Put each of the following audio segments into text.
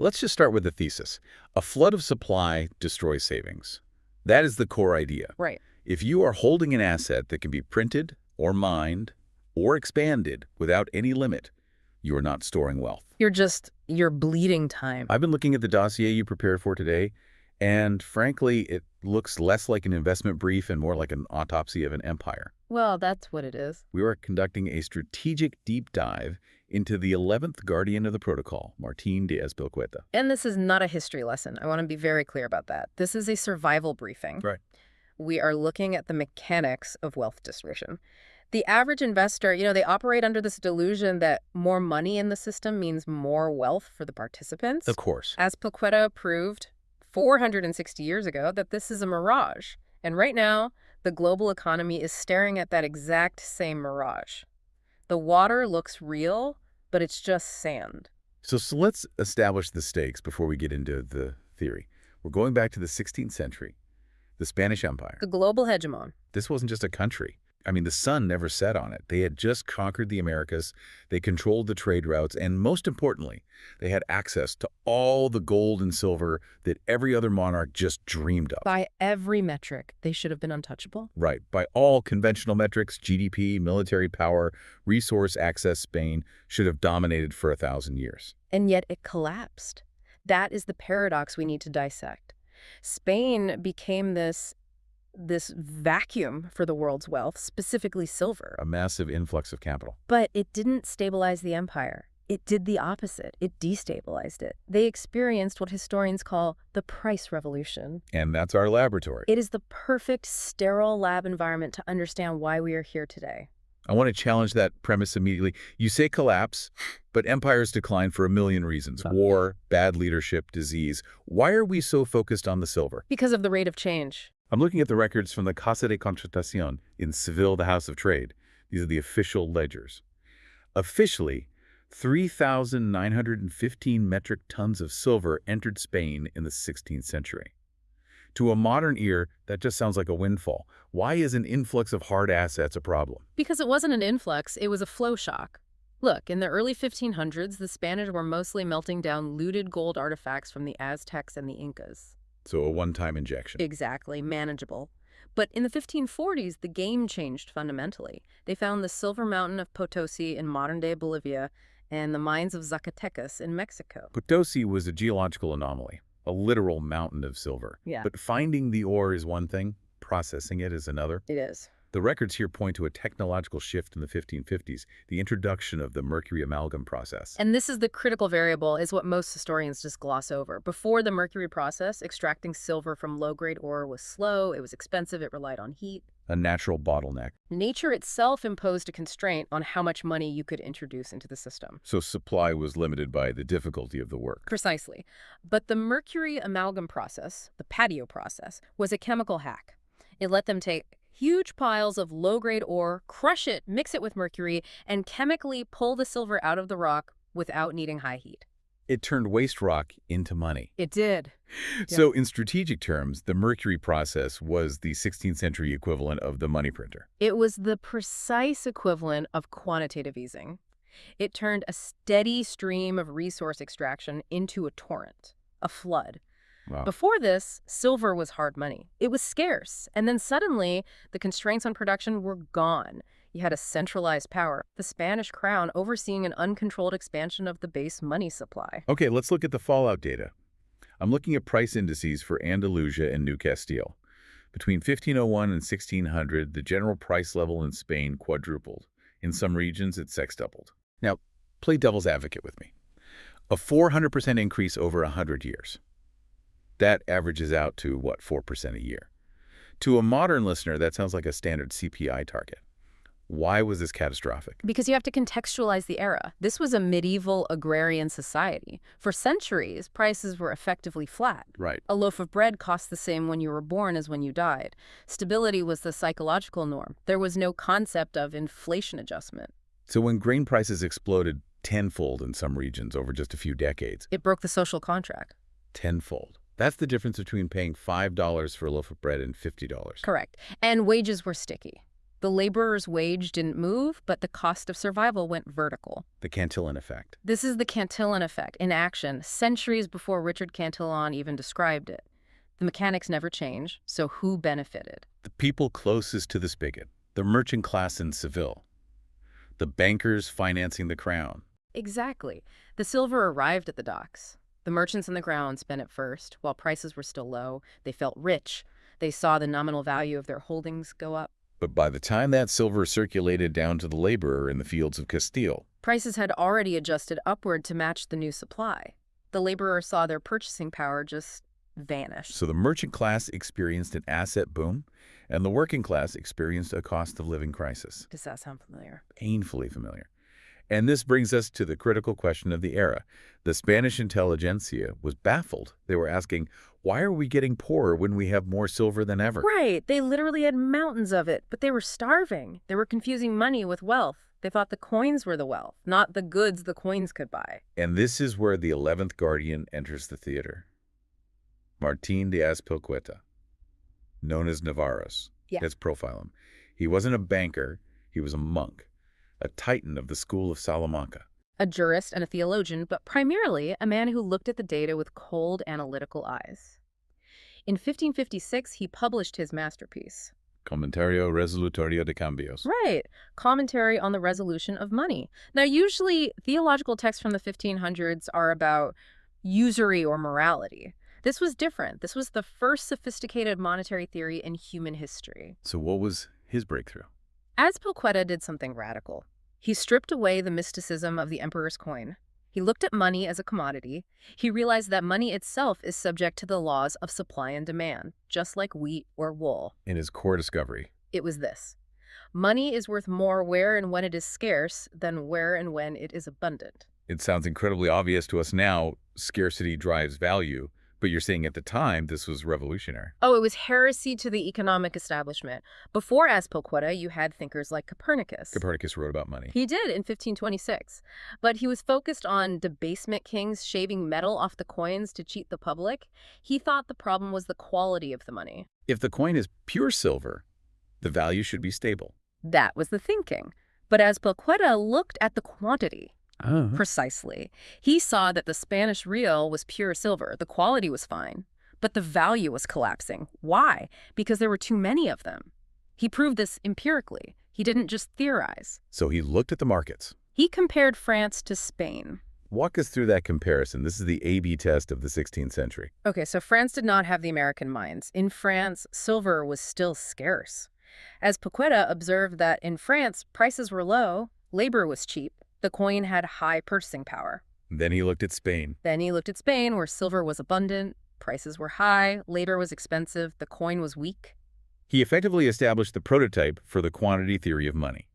Let's just start with the thesis. A flood of supply destroys savings. That is the core idea. Right. If you are holding an asset that can be printed or mined or expanded without any limit, you are not storing wealth. You're bleeding time. I've been looking at the dossier you prepared for today, and frankly, it looks less like an investment brief and more like an autopsy of an empire. Well, that's what it is. We are conducting a strategic deep dive into the 11th guardian of the protocol, Martín de Azpilcueta. And this is not a history lesson. I want to be very clear about that. This is a survival briefing. Right. We are looking at the mechanics of wealth distribution. The average investor, they operate under this delusion that more money in the system means more wealth for the participants. Of course. Azpilcueta proved 460 years ago that this is a mirage. And right now, the global economy is staring at that exact same mirage. The water looks real, but it's just sand. So let's establish the stakes before we get into the theory. We're going back to the 16th century, the Spanish Empire. The global hegemon. This wasn't just a country. I mean, the sun never set on it. They had just conquered the Americas, they controlled the trade routes, and most importantly, they had access to all the gold and silver that every other monarch just dreamed of. By every metric, they should have been untouchable. Right. By all conventional metrics, GDP, military power, resource access, Spain should have dominated for 1,000 years. And yet it collapsed. That is the paradox we need to dissect. Spain became this vacuum for the world's wealth, specifically silver. A massive influx of capital. But it didn't stabilize the empire. It did the opposite. It destabilized it. They experienced what historians call the price revolution. And that's our laboratory. It is the perfect sterile lab environment to understand why we are here today. I want to challenge that premise immediately. You say collapse, but empires decline for a million reasons. War, bad leadership, disease. Why are we so focused on the silver? Because of the rate of change. I'm looking at the records from the Casa de Contratación in Seville, the House of Trade. These are the official ledgers. Officially, 3,915 metric tons of silver entered Spain in the 16th century. To a modern ear, that just sounds like a windfall. Why is an influx of hard assets a problem? Because it wasn't an influx, it was a flow shock. Look, in the early 1500s, the Spanish were mostly melting down looted gold artifacts from the Aztecs and the Incas. So a one-time injection. Exactly, manageable. But in the 1540s, the game changed fundamentally. They found the silver mountain of Potosí in modern-day Bolivia and the mines of Zacatecas in Mexico. Potosí was a geological anomaly, a literal mountain of silver. Yeah. But finding the ore is one thing, processing it is another. It is. The records here point to a technological shift in the 1550s, the introduction of the Mercury amalgam process. And this is the critical variable, is what most historians just gloss over. Before the Mercury process, extracting silver from low-grade ore was slow, it was expensive, it relied on heat. A natural bottleneck. Nature itself imposed a constraint on how much money you could introduce into the system. So supply was limited by the difficulty of the work. Precisely. But the Mercury amalgam process, the patio process, was a chemical hack. It let them take huge piles of low-grade ore, crush it, mix it with mercury, and chemically pull the silver out of the rock without needing high heat. It turned waste rock into money. It did. So in strategic terms, the Mercury process was the 16th century equivalent of the money printer. It was the precise equivalent of quantitative easing. It turned a steady stream of resource extraction into a torrent, a flood. Wow. Before this, silver was hard money. It was scarce. And then suddenly, the constraints on production were gone. You had a centralized power, the Spanish crown overseeing an uncontrolled expansion of the base money supply. Okay, let's look at the fallout data. I'm looking at price indices for Andalusia and New Castile. Between 1501 and 1600, the general price level in Spain quadrupled. In some regions, it sextupled. Now, play devil's advocate with me. A 400% increase over 100 years. That averages out to, what, 4% a year? To a modern listener, that sounds like a standard CPI target. Why was this catastrophic? Because you have to contextualize the era. This was a medieval agrarian society. For centuries, prices were effectively flat. Right. A loaf of bread cost the same when you were born as when you died. Stability was the psychological norm. There was no concept of inflation adjustment. So when grain prices exploded tenfold in some regions over just a few decades. It broke the social contract. Tenfold. That's the difference between paying $5 for a loaf of bread and $50. Correct. And wages were sticky. The laborer's wage didn't move, but the cost of survival went vertical. The Cantillon effect. This is the Cantillon effect in action, centuries before Richard Cantillon even described it. The mechanics never change, so who benefited? The people closest to the spigot, the merchant class in Seville, the bankers financing the crown. Exactly. The silver arrived at the docks. The merchants in the ground spent it first. While prices were still low, they felt rich. They saw the nominal value of their holdings go up. But by the time that silver circulated down to the laborer in the fields of Castile, Prices had already adjusted upward to match the new supply. The laborer saw their purchasing power just vanish. so the merchant class experienced an asset boom, and the working class experienced a cost of living crisis. Does that sound familiar? Painfully familiar. And this brings us to the critical question of the era. The Spanish intelligentsia was baffled. They were asking, why are we getting poorer when we have more silver than ever? Right. They literally had mountains of it, but they were starving. They were confusing money with wealth. They thought the coins were the wealth, not the goods the coins could buy. And this is where the 11th guardian enters the theater. Martín de Azpilcueta, known as Navarros. Yeah. Let's profile him. He wasn't a banker. He was a monk, a titan of the school of Salamanca. A jurist and a theologian, but primarily a man who looked at the data with cold, analytical eyes. In 1556, he published his masterpiece. Comentario Resolutorio de Cambios. Right. Commentary on the resolution of money. Now, usually, theological texts from the 1500s are about usury or morality. This was different. This was the first sophisticated monetary theory in human history. So what was his breakthrough? Azpilcueta did something radical. He stripped away the mysticism of the emperor's coin. He looked at money as a commodity. He realized that money itself is subject to the laws of supply and demand, just like wheat or wool. In his core discovery. It was this. Money is worth more where and when it is scarce than where and when it is abundant. It sounds incredibly obvious to us now. Scarcity drives value. But you're saying at the time, this was revolutionary. Oh, it was heresy to the economic establishment. Before Azpilcueta, you had thinkers like Copernicus. Copernicus wrote about money. He did in 1526. But he was focused on debasement kings shaving metal off the coins to cheat the public. He thought the problem was the quality of the money. If the coin is pure silver, the value should be stable. That was the thinking. But Azpilcueta looked at the quantity. Oh. Precisely. He saw that the Spanish real was pure silver. The quality was fine, but the value was collapsing. Why? Because there were too many of them. He proved this empirically. He didn't just theorize. So he looked at the markets. He compared France to Spain. Walk us through that comparison. This is the A/B test of the 16th century. Okay, so France did not have the American mines. In France, silver was still scarce. Azpilcueta observed that in France, prices were low, labor was cheap, the coin had high purchasing power. Then he looked at Spain. Then he looked at Spain, where silver was abundant, prices were high, labor was expensive, the coin was weak. He effectively established the prototype for the quantity theory of money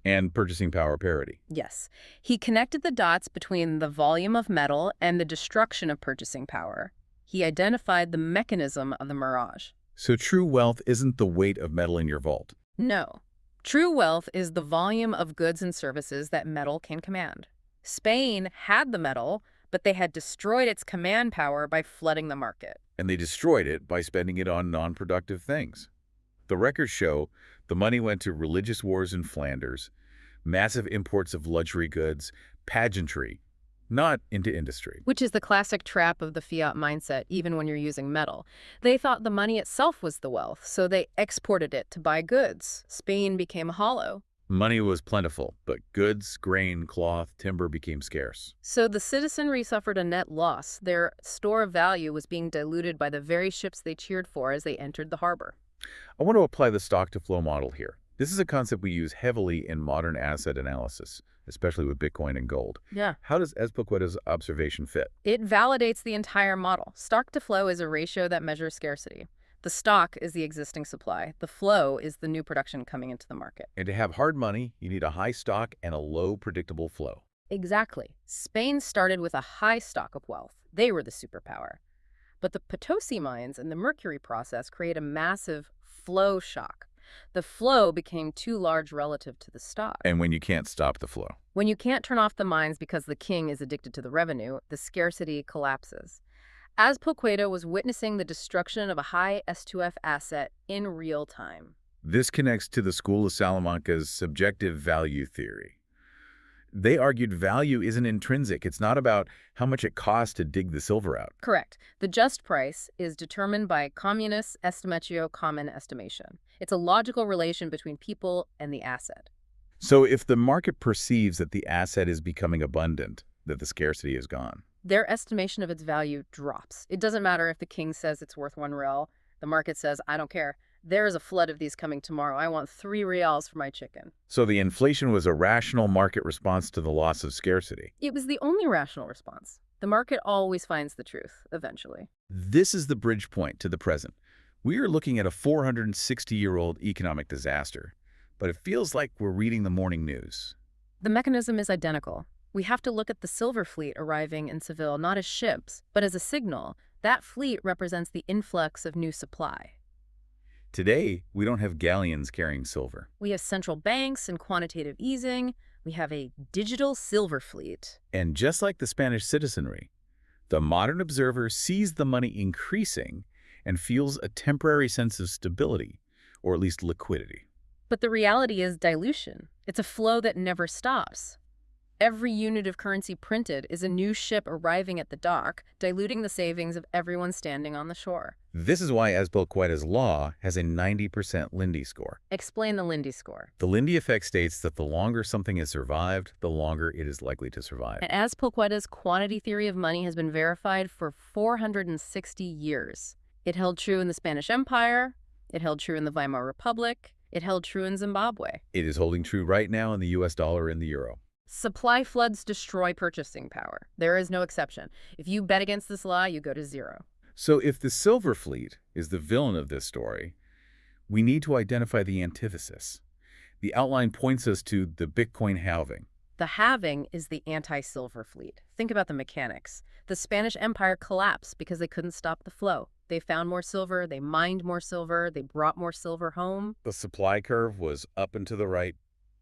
and purchasing power parity. Yes. He connected the dots between the volume of metal and the destruction of purchasing power. He identified the mechanism of the Mirage. So true wealth isn't the weight of metal in your vault. No. True wealth is the volume of goods and services that metal can command. Spain had the metal, but they had destroyed its command power by flooding the market. And they destroyed it by spending it on non-productive things. The records show the money went to religious wars in Flanders, massive imports of luxury goods, pageantry, not into industry. Which is the classic trap of the fiat mindset, even when you're using metal. They thought the money itself was the wealth, so they exported it to buy goods. Spain became hollow. Money was plentiful, but goods, grain, cloth, timber became scarce. So the citizenry suffered a net loss. Their store of value was being diluted by the very ships they cheered for as they entered the harbor. I want to apply the stock-to-flow model here. This is a concept we use heavily in modern asset analysis, especially with Bitcoin and gold. Yeah. How does Azpilcueta's observation fit? It validates the entire model. Stock to flow is a ratio that measures scarcity. The stock is the existing supply. The flow is the new production coming into the market. And to have hard money, you need a high stock and a low predictable flow. Exactly. Spain started with a high stock of wealth. They were the superpower. But the Potosí mines and the Mercury process create a massive flow shock. The flow became too large relative to the stock. And when you can't stop the flow. When you can't turn off the mines because the king is addicted to the revenue, the scarcity collapses. Azpilcueta was witnessing the destruction of a high S2F asset in real time. This connects to the school of Salamanca's subjective value theory. They argued value isn't intrinsic. It's not about how much it costs to dig the silver out. Correct. The just price is determined by communis estimatio common estimation. It's a logical relation between people and the asset. So if the market perceives that the asset is becoming abundant, that the scarcity is gone. Their estimation of its value drops. It doesn't matter if the king says it's worth 1 real. The market says, I don't care. There is a flood of these coming tomorrow. I want 3 reals for my chicken. So the inflation was a rational market response to the loss of scarcity. It was the only rational response. The market always finds the truth, eventually. This is the bridge point to the present. We are looking at a 460-year-old economic disaster, but it feels like we're reading the morning news. The mechanism is identical. We have to look at the silver fleet arriving in Seville not as ships, but as a signal. That fleet represents the influx of new supply. Today, we don't have galleons carrying silver. We have central banks and quantitative easing. We have a digital silver fleet. And just like the Spanish citizenry, the modern observer sees the money increasing and feels a temporary sense of stability, or at least liquidity. But the reality is dilution. It's a flow that never stops. Every unit of currency printed is a new ship arriving at the dock, diluting the savings of everyone standing on the shore. This is why Azpilcueta's law has a 90% Lindy score. Explain the Lindy score. The Lindy effect states that the longer something has survived, the longer it is likely to survive. And Azpilcueta's quantity theory of money has been verified for 460 years. It held true in the Spanish Empire. It held true in the Weimar Republic. It held true in Zimbabwe. It is holding true right now in the US dollar and the euro. Supply floods destroy purchasing power. There is no exception. If you bet against this law, you go to zero. So if the silver fleet is the villain of this story, we need to identify the antithesis. The outline points us to the Bitcoin halving. The halving is the anti-silver fleet. Think about the mechanics. The Spanish Empire collapsed because they couldn't stop the flow. They found more silver, they mined more silver, they brought more silver home. The supply curve was up and to the right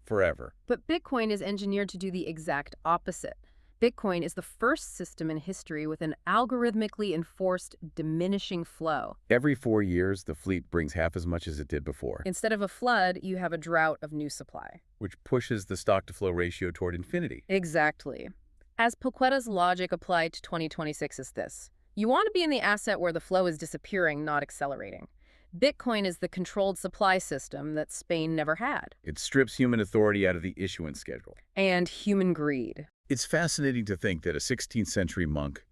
forever. But Bitcoin is engineered to do the exact opposite. Bitcoin is the first system in history with an algorithmically enforced diminishing flow. Every 4 years, the fleet brings half as much as it did before. Instead of a flood, you have a drought of new supply. Which pushes the stock-to-flow ratio toward infinity. Exactly. Azpilcueta's logic applied to 2026 is this. You want to be in the asset where the flow is disappearing, not accelerating. Bitcoin is the controlled supply system that Spain never had. It strips human authority out of the issuance schedule. And human greed. It's fascinating to think that a 16th century monk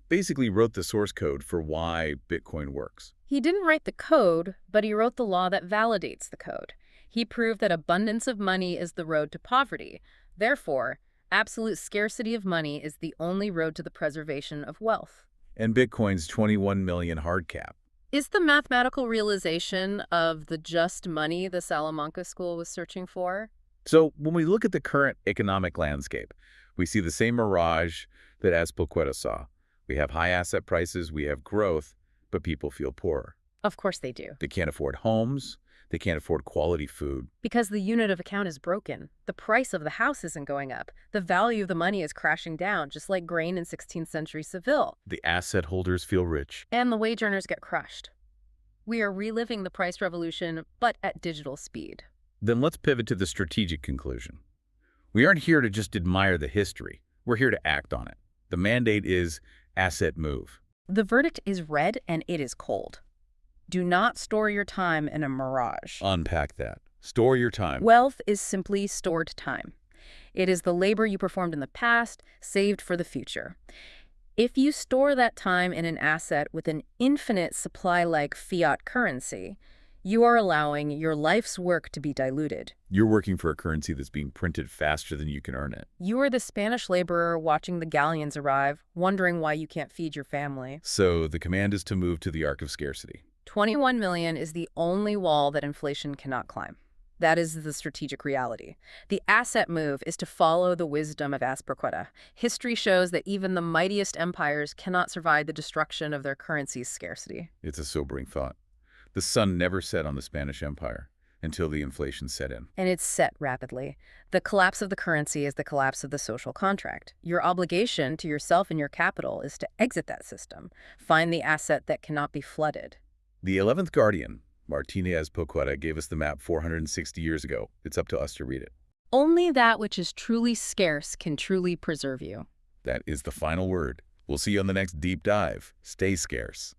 basically wrote the source code for why Bitcoin works. He didn't write the code, but he wrote the law that validates the code. He proved that abundance of money is the road to poverty. Therefore, absolute scarcity of money is the only road to the preservation of wealth. And Bitcoin's 21 million hard cap is the mathematical realization of the just money the Salamanca school was searching for. So when we look at the current economic landscape, we see the same mirage that Azpilcueta saw. We have high asset prices, we have growth, but people feel poorer. Of course they do. They can't afford homes, they can't afford quality food. Because the unit of account is broken. The price of the house isn't going up. The value of the money is crashing down, just like grain in 16th century Seville. The asset holders feel rich. And the wage earners get crushed. We are reliving the price revolution, but at digital speed. Then let's pivot to the strategic conclusion. We aren't here to just admire the history. We're here to act on it. The mandate is asset move. The verdict is red and it is cold. Do not store your time in a mirage. Unpack that. Store your time. Wealth is simply stored time. It is the labor you performed in the past, saved for the future. If you store that time in an asset with an infinite supply like fiat currency, you are allowing your life's work to be diluted. You're working for a currency that's being printed faster than you can earn it. You are the Spanish laborer watching the galleons arrive, wondering why you can't feed your family. So the command is to move to the Ark of Scarcity. 21 million is the only wall that inflation cannot climb. That is the strategic reality. The asset move is to follow the wisdom of Azpilcueta. History shows that even the mightiest empires cannot survive the destruction of their currency's scarcity. It's a sobering thought. The sun never set on the Spanish Empire until the inflation set in. And it's set rapidly. The collapse of the currency is the collapse of the social contract. Your obligation to yourself and your capital is to exit that system. Find the asset that cannot be flooded. The 11th Guardian, Martín de Azpilcueta gave us the map 460 years ago. It's up to us to read it. Only that which is truly scarce can truly preserve you. That is the final word. We'll see you on the next deep dive. Stay scarce.